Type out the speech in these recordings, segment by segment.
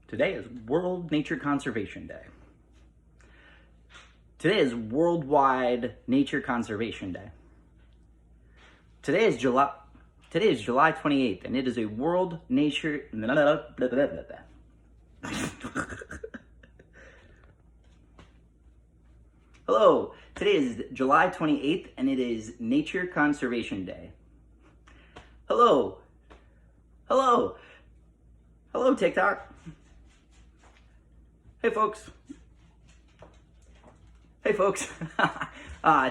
Today is World Nature Conservation Day. Today is Worldwide Nature Conservation Day. Today is July 28th, and it is a World Nature... Hello, today is July 28th, and it is Nature Conservation Day. Hello, TikTok. Hey folks.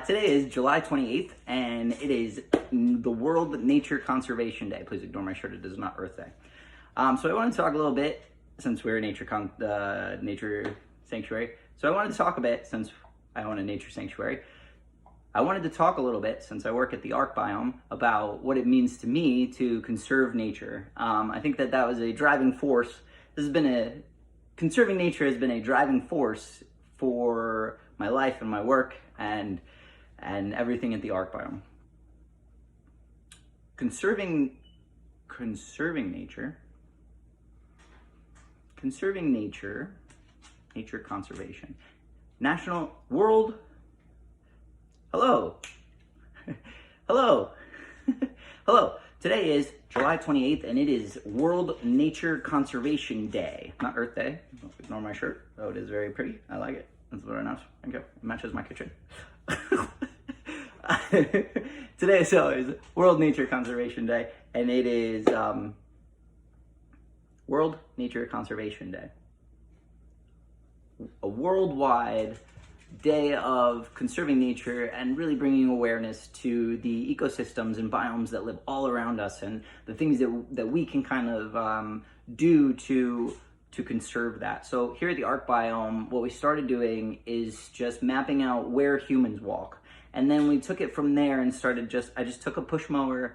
Today is July 28th, and it is the World Nature Conservation Day. Please ignore my shirt, it is not Earth Day. So I want to talk a little bit, since we're a nature sanctuary. So I wanted to talk a bit, since I own a nature sanctuary. I wanted to talk a little bit, since I work at the Ark Biome, about what it means to me to conserve nature. I think that was a driving force. Conserving nature has been a driving force for my life and my work and everything at the Ark Biome. Conserving nature, nature conservation, Hello. Today is July 28th, and it is World Nature Conservation Day. Not Earth Day. Don't ignore my shirt. Oh, it is very pretty. I like it. That's very nice. Thank you. It matches my kitchen. Today is World Nature Conservation Day, and it is World Nature Conservation Day. A worldwide day of conserving nature and really bringing awareness to the ecosystems and biomes that live all around us, and the things that we can kind of do to conserve that. So here at the Ark Biome, what we started doing is just mapping out where humans walk, and then we took it from there and I just took a push mower.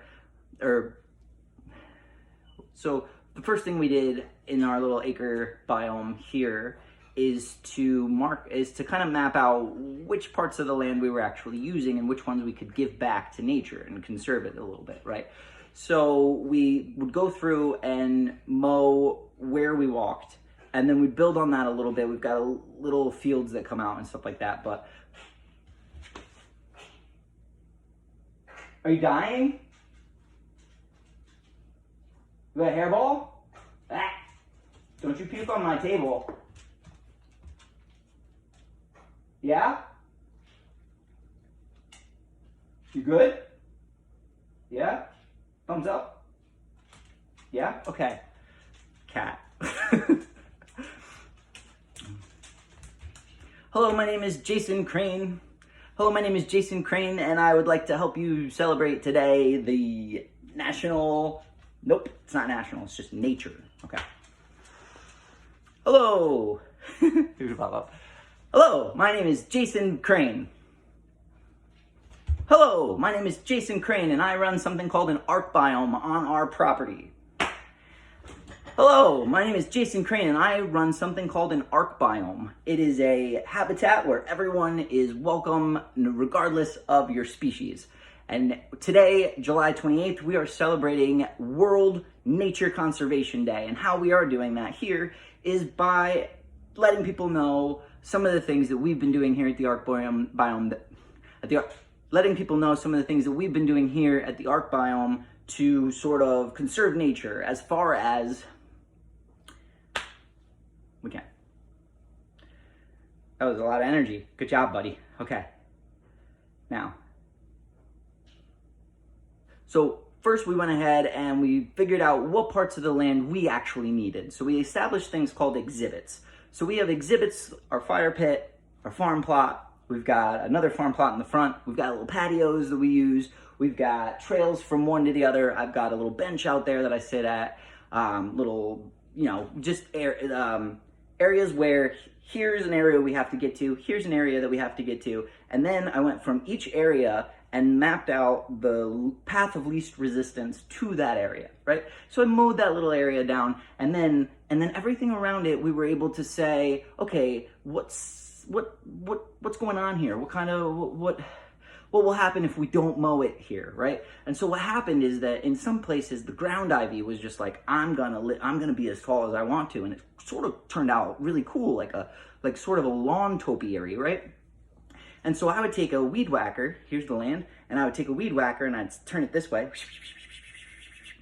So the first thing we did in our little acre biome here is to kind of map out which parts of the land we were actually using and which ones we could give back to nature and conserve it a little bit, right? So we would go through and mow where we walked, and then we build on that a little bit. We've got little fields that come out and stuff like that, but... Are you dying? You got a hairball? Ah! Don't you puke on my table. Yeah? You good? Yeah? Thumbs up? Yeah? Okay. Cat. Hello, my name is Jason Crane. And I would like to help you celebrate today the national... Nope, it's not national, it's just nature. Okay. Hello. Hello, my name is Jason Crane. And I run something called an Ark Biome on our property. Hello, my name is Jason Crane, and I run something called an Ark Biome. It is a habitat where everyone is welcome, regardless of your species. And today, July 28th, we are celebrating World Nature Conservation Day. And how we are doing that here is by letting people know some of the things that we've been doing here at the Ark Biome, letting people know some of the things that we've been doing here at the Ark Biome to sort of conserve nature as far as we can. That was a lot of energy. Good job, buddy. Okay. Now, so first we went ahead and we figured out what parts of the land we actually needed. So we established things called exhibits. So we have exhibits, our fire pit, our farm plot. We've got another farm plot in the front. We've got little patios that we use. We've got trails from one to the other. I've got a little bench out there that I sit at. Just areas where here's an area we have to get to. Here's an area that we have to get to. And then I went from each area and mapped out the path of least resistance to that area, right? So I mowed that little area down, and then everything around it, we were able to say, okay, what's going on here? what will happen if we don't mow it here, right? And so what happened is that in some places the ground ivy was just like, I'm gonna be as tall as I want to, and it sort of turned out really cool, like sort of a lawn topiary, right? And so I would take a weed whacker, here's the land, and I would take a weed whacker and I'd turn it this way,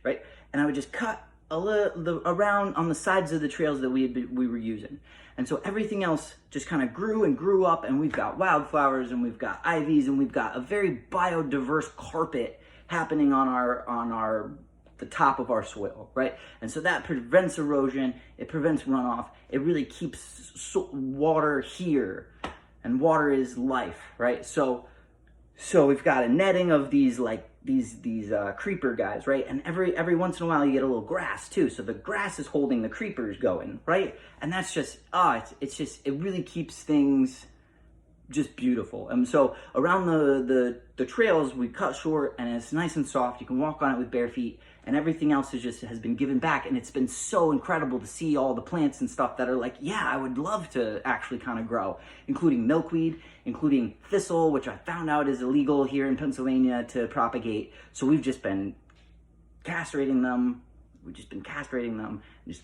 right? And I would just cut around on the sides of the trails that we were using. And so everything else just kind of grew and grew up, and we've got wildflowers and we've got ivies and we've got a very biodiverse carpet happening on the top of our soil, right? And so that prevents erosion, it prevents runoff, it really keeps water here, and water is life, right? So we've got a netting of these creeper guys, right? And every once in a while you get a little grass too. So the grass is holding the creepers going, right? And that's just, it really keeps things just beautiful. And so around the trails we cut short, and it's nice and soft. You can walk on it with bare feet, and everything else has been given back. And it's been so incredible to see all the plants and stuff that are like, yeah, I would love to actually kind of grow, including milkweed, including thistle, which I found out is illegal here in Pennsylvania to propagate. So we've just been castrating them. And just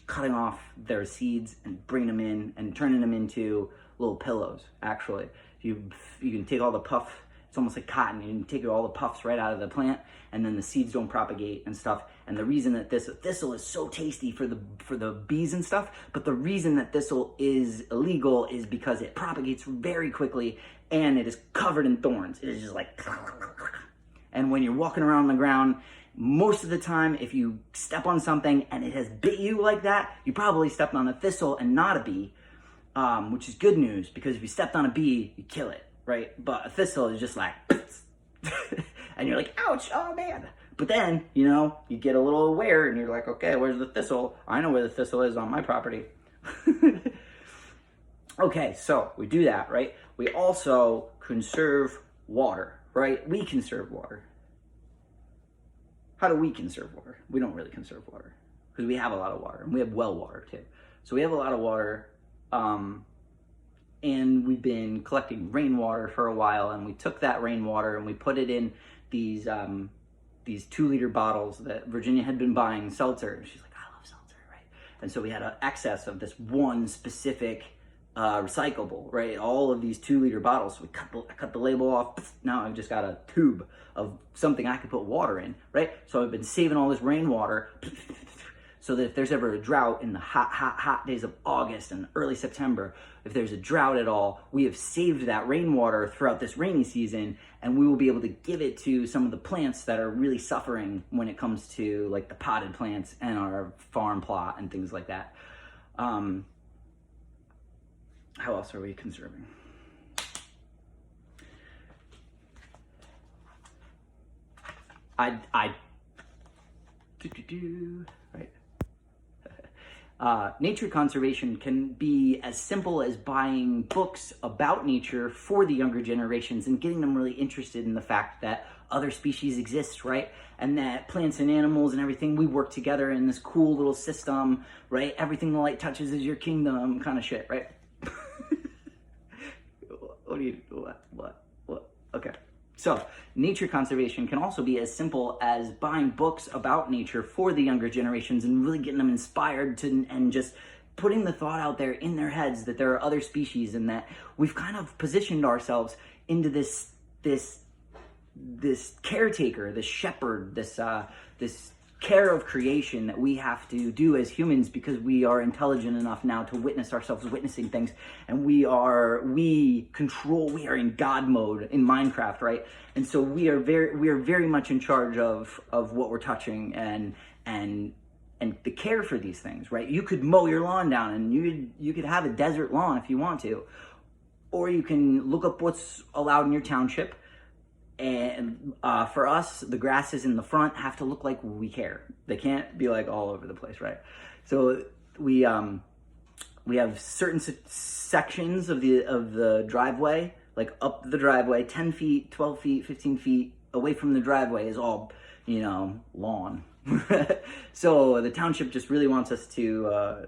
cutting off their seeds and bringing them in and turning them into little pillows, actually. You can take all the puff, it's almost like cotton, you can take all the puffs right out of the plant, and then the seeds don't propagate and stuff. And the reason that this thistle is so tasty for the bees and stuff, but the reason that thistle is illegal is because it propagates very quickly and it is covered in thorns. It is just like, and when you're walking around the ground, most of the time, if you step on something and it has bit you like that, you probably stepped on a thistle and not a bee, which is good news, because if you stepped on a bee, you kill it, right? But a thistle is just like, and you're like, ouch, oh man. But then, you get a little aware and you're like, okay, where's the thistle? I know where the thistle is on my property. Okay, so we do that, right? We also conserve water, right? We conserve water. How do we conserve water? We don't really conserve water because we have a lot of water, and we have well water too. So we have a lot of water, and we've been collecting rainwater for a while, and we took that rainwater and we put it in these 2-liter bottles that Virginia had been buying seltzer. And she's like, I love seltzer, right? And so we had an excess of this one specific recyclable, right? All of these 2-liter bottles. So I cut the label off. Now I've just got a tube of something I could put water in, right? So I've been saving all this rainwater so that if there's ever a drought in the hot days of August and early September, if there's a drought at all, we have saved that rainwater throughout this rainy season, and we will be able to give it to some of the plants that are really suffering when it comes to like the potted plants and our farm plot and things like that. How else are we conserving? Right. Nature conservation can be as simple as buying books about nature for the younger generations and getting them really interested in the fact that other species exist, right? And that plants and animals and everything, we work together in this cool little system, right? Everything the light touches is your kingdom kind of shit, right? What? Okay. So, nature conservation can also be as simple as buying books about nature for the younger generations and really getting them inspired to, and just putting the thought out there in their heads that there are other species, and that we've kind of positioned ourselves into this caretaker, this shepherd, this care of creation that we have to do as humans, because we are intelligent enough now to witness ourselves witnessing things, and we are in God mode in Minecraft, right? And so we are very much in charge of what we're touching and the care for these things, right? You could mow your lawn down and you could have a desert lawn if you want to, or you can look up what's allowed in your township. And for us, the grasses in the front have to look like we care. They can't be like all over the place, right? So we have certain sections of the driveway, like up the driveway, 10 feet, 12 feet, 15 feet away from the driveway is all, lawn. So the township just really wants us to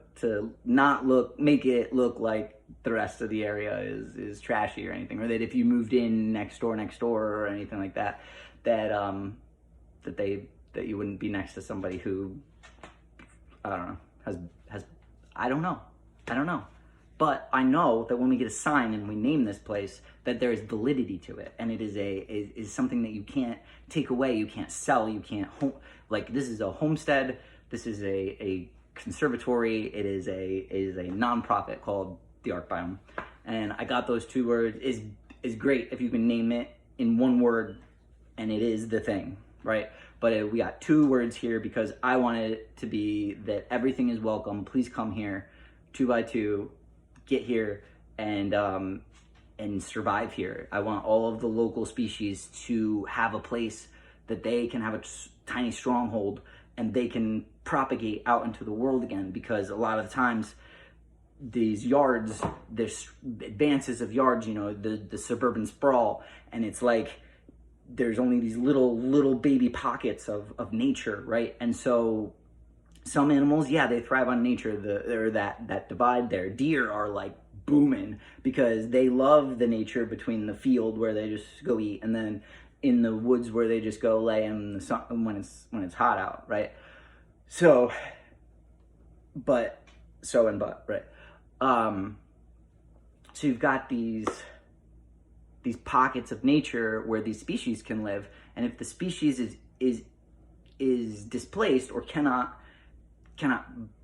not make it look like the rest of the area is trashy or anything, or that if you moved in next door or anything like that, that that you wouldn't be next to somebody who, I don't know, has I don't know. But I know that when we get a sign and we name this place, that there is validity to it, and it is something that you can't take away, you can't sell, you can't like, this is a homestead, this is a conservatory, it is a nonprofit called the Ark Biome, and I got those 2 words. Is great if you can name it in 1 word, and it is the thing, right? But we got 2 words here because I wanted it to be that everything is welcome. Please come here, 2 by 2. Get here and survive here. I want all of the local species to have a place that they can have a tiny stronghold and they can propagate out into the world again, because a lot of the times these yards, there's advances of yards, you know, the suburban sprawl, and it's like there's only these little baby pockets of nature, right? And so some animals, yeah, they thrive on nature. That divide there. Deer are like booming because they love the nature between the field where they just go eat, and then in the woods where they just go lay in the sun when it's hot out, right? So right. So you've got these pockets of nature where these species can live, and if the species is displaced or cannot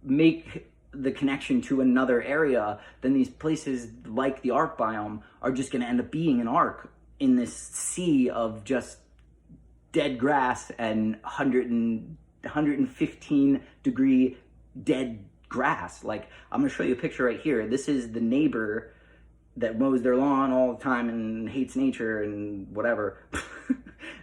make the connection to another area, then these places like the Ark Biome are just going to end up being an ark in this sea of just dead grass and 115 degree dead grass. Like, I'm going to show you a picture right here. This is the neighbor that mows their lawn all the time and hates nature and whatever.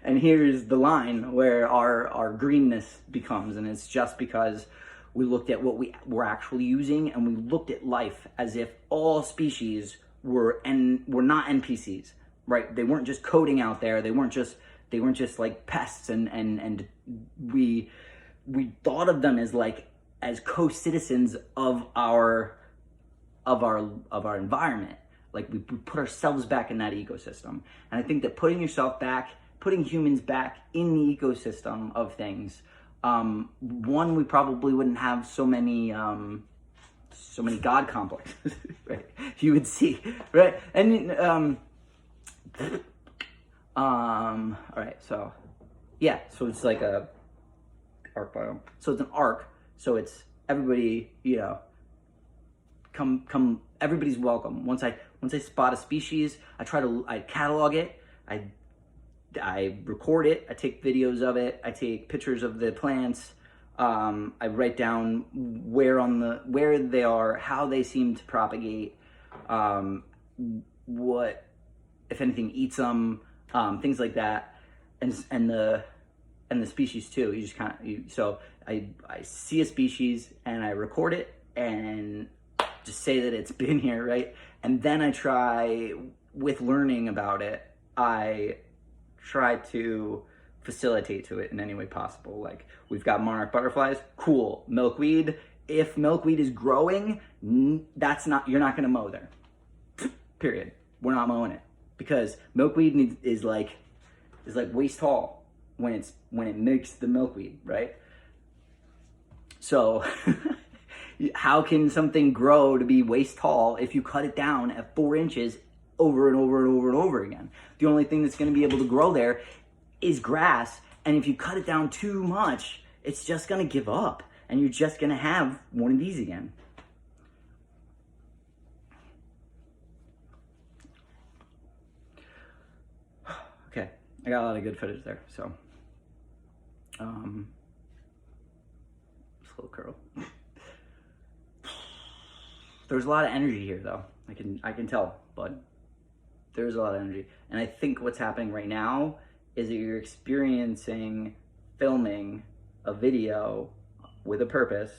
And here's the line where our greenness becomes, and it's just because we looked at what we were actually using, and we looked at life as if all species were not NPCs, right? They weren't just coding out there. They weren't just like pests, and we thought of them as co-citizens of our environment. Like, we put ourselves back in that ecosystem. And I think that putting humans back in the ecosystem of things, one, we probably wouldn't have so many God complexes, right? You would see, right? And all right, so yeah, so it's like a Ark Biome. So it's an ark. So it's everybody, you know, come. Everybody's welcome. Once I spot a species, I catalog it. I record it, I take videos of it, I take pictures of the plants, I write down where they are, how they seem to propagate, what, if anything, eats them, things like that, and the species too. You just so I see a species and I record it and just say that it's been here, right? And then I try, with learning about it, I try to facilitate to it in any way possible. Like, we've got monarch butterflies, cool. Milkweed, if milkweed is growing, you're not gonna mow there. Period. We're not mowing it, because milkweed is like waist tall when it makes the milkweed, right? So how can something grow to be waist tall if you cut it down at 4 inches over and over and over and over again? The only thing that's going to be able to grow there is grass, and if you cut it down too much, it's just going to give up, and you're just going to have one of these again. Okay, I got a lot of good footage there, so slow curl. There's a lot of energy here, though. I can tell, bud. There's a lot of energy. And I think what's happening right now is that you're experiencing filming a video with a purpose,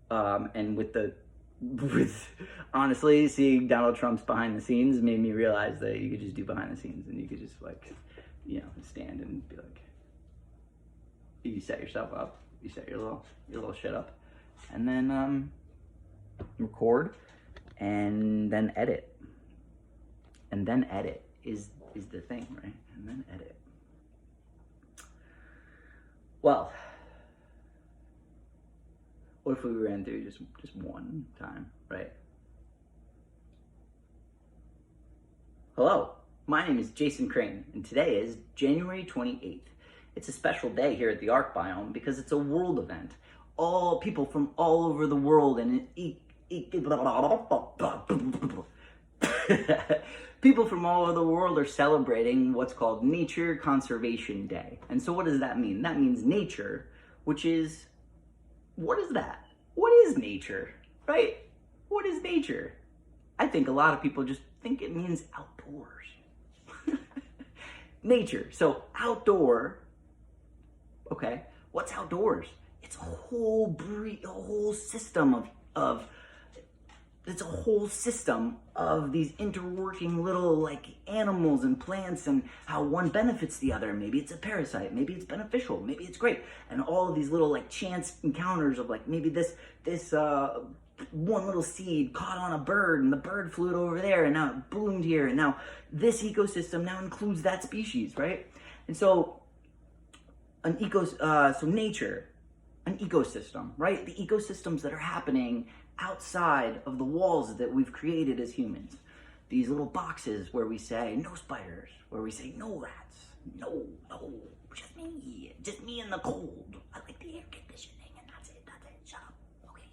and with honestly, seeing Donald Trump's behind the scenes made me realize that you could just do behind the scenes, and you could just, like, you know, stand and be like, you set yourself up. you set your little shit up, and then record, and then edit, and then edit is the thing, right? And then edit. Well, what if we ran through just one time, right? Hello, my name is Jason Crane, and today is January 28th. It's a special day here at the Ark Biome because it's a world event. All people from all over the world and people from all over the world are celebrating what's called Nature Conservation Day. And so what does that mean? That means nature, which is, what is that? What is nature, right? What is nature? I think a lot of people just think it means outdoors. Nature, so outdoor, okay, what's outdoors? It's a whole system of it's a whole system of these interworking little like animals and plants and how one benefits the other. Maybe it's a parasite, maybe it's beneficial, maybe it's great. And all of these little like chance encounters of like maybe this one little seed caught on a bird and the bird flew it over there and now it bloomed here and now this ecosystem now includes that species, right? And so nature, an ecosystem, right? The ecosystems that are happening outside of the walls that we've created as humans. These little boxes where we say no spiders, where we say no rats, no, just me in the cold. I like the air conditioning and that's it, shut up, okay.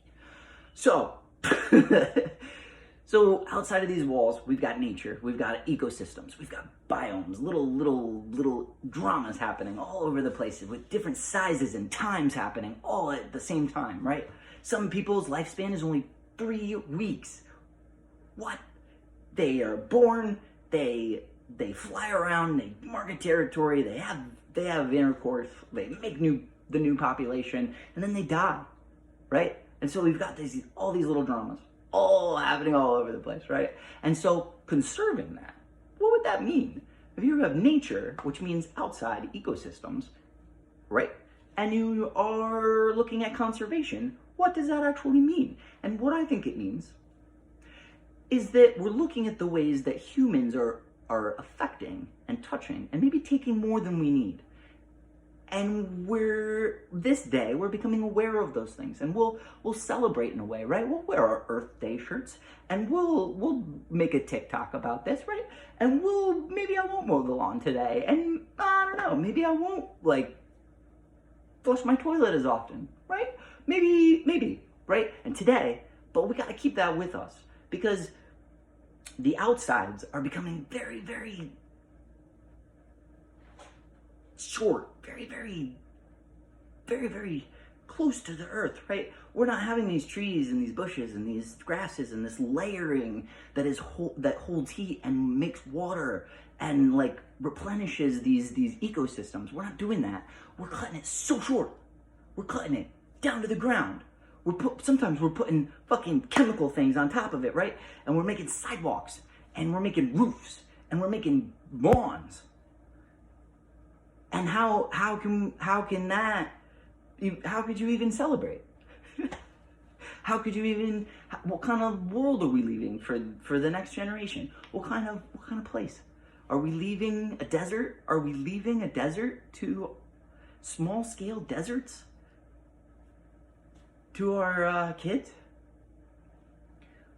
So outside of these walls, we've got nature, we've got ecosystems, we've got biomes, little dramas happening all over the place with different sizes and times happening all at the same time, right? Some people's lifespan is only 3 weeks. What? They are born, they fly around, they market territory, they have intercourse, they make the new population, and then they die, right? And so we've got all these little dramas, all happening all over the place, right? And so conserving that, what would that mean? If you have nature, which means outside ecosystems, right? And you are looking at conservation, what does that actually mean? And what I think it means is that we're looking at the ways that humans are affecting and touching and maybe taking more than we need. And this day, we're becoming aware of those things, and we'll celebrate in a way, right? We'll wear our Earth Day shirts, and we'll make a TikTok about this, right? And maybe I won't mow the lawn today, and I don't know, maybe I won't like flush my toilet as often, right? Maybe, right? And today, but we got to keep that with us because the outsides are becoming very, very short, very, very, very, very close to the earth, right? We're not having these trees and these bushes and these grasses and this layering that holds heat and makes water and like replenishes these ecosystems. We're not doing that. We're cutting it so short. We're cutting it down to the ground. Sometimes we're putting fucking chemical things on top of it, right? And we're making sidewalks and we're making roofs and we're making lawns. And how could you even celebrate? How could you even, what kind of world are we leaving for the next generation? What kind of place? Are we leaving a desert? Are we leaving a desert to small scale deserts to our kids?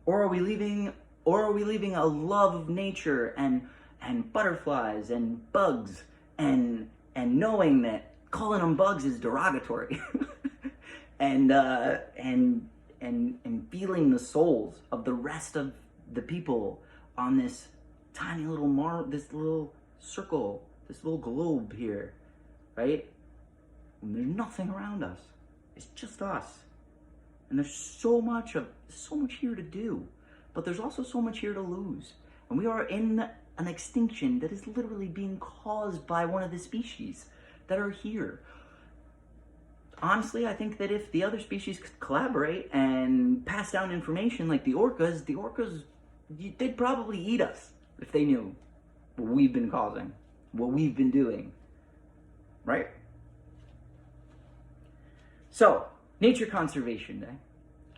Or are we leaving a love of nature and butterflies and bugs and knowing that calling them bugs is derogatory and feeling the souls of the rest of the people on this tiny little this little circle, this little globe here, right? And there's nothing around us. It's just us. And there's so much here to do, but there's also so much here to lose. And we are in an extinction that is literally being caused by one of the species that are here. Honestly, I think that if the other species could collaborate and pass down information like the orcas, they'd probably eat us if they knew what we've been causing, what we've been doing, right? So, Nature Conservation Day.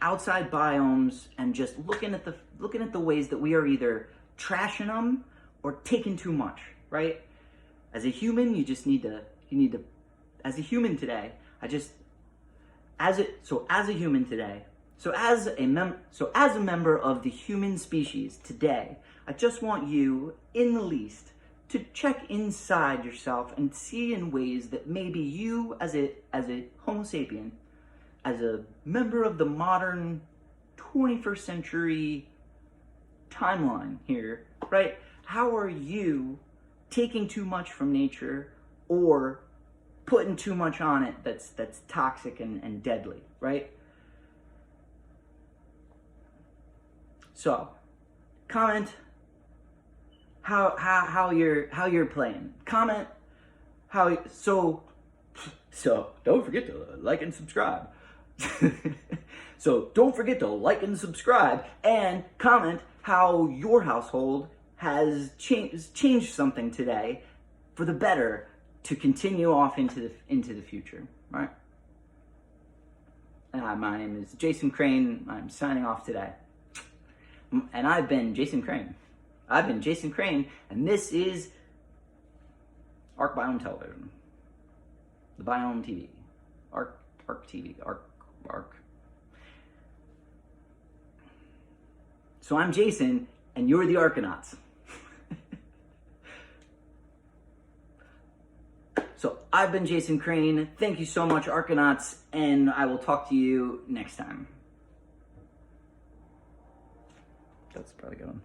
Outside biomes and just looking at the ways that we are either trashing them or taking too much, right? As a human, you need to as a human today, as a member of the human species today, I just want you, in the least, to check inside yourself and see in ways that maybe you, as a Homo sapien, as a member of the modern 21st century timeline here, right? How are you taking too much from nature or putting too much on it that's toxic and deadly, right? So, comment how you're playing. Comment so don't forget to like and subscribe. So don't forget to like and subscribe and comment how your household has changed something today for the better to continue off into the future, right? My name is Jason Crane. I'm signing off today. And I've been Jason Crane. And this is Arc Biome Television. The Biome TV. Arc TV. Arc. So I'm Jason, and you're the Arcanauts. So I've been Jason Crane. Thank you so much, Arcanauts, and I will talk to you next time. That's probably good one.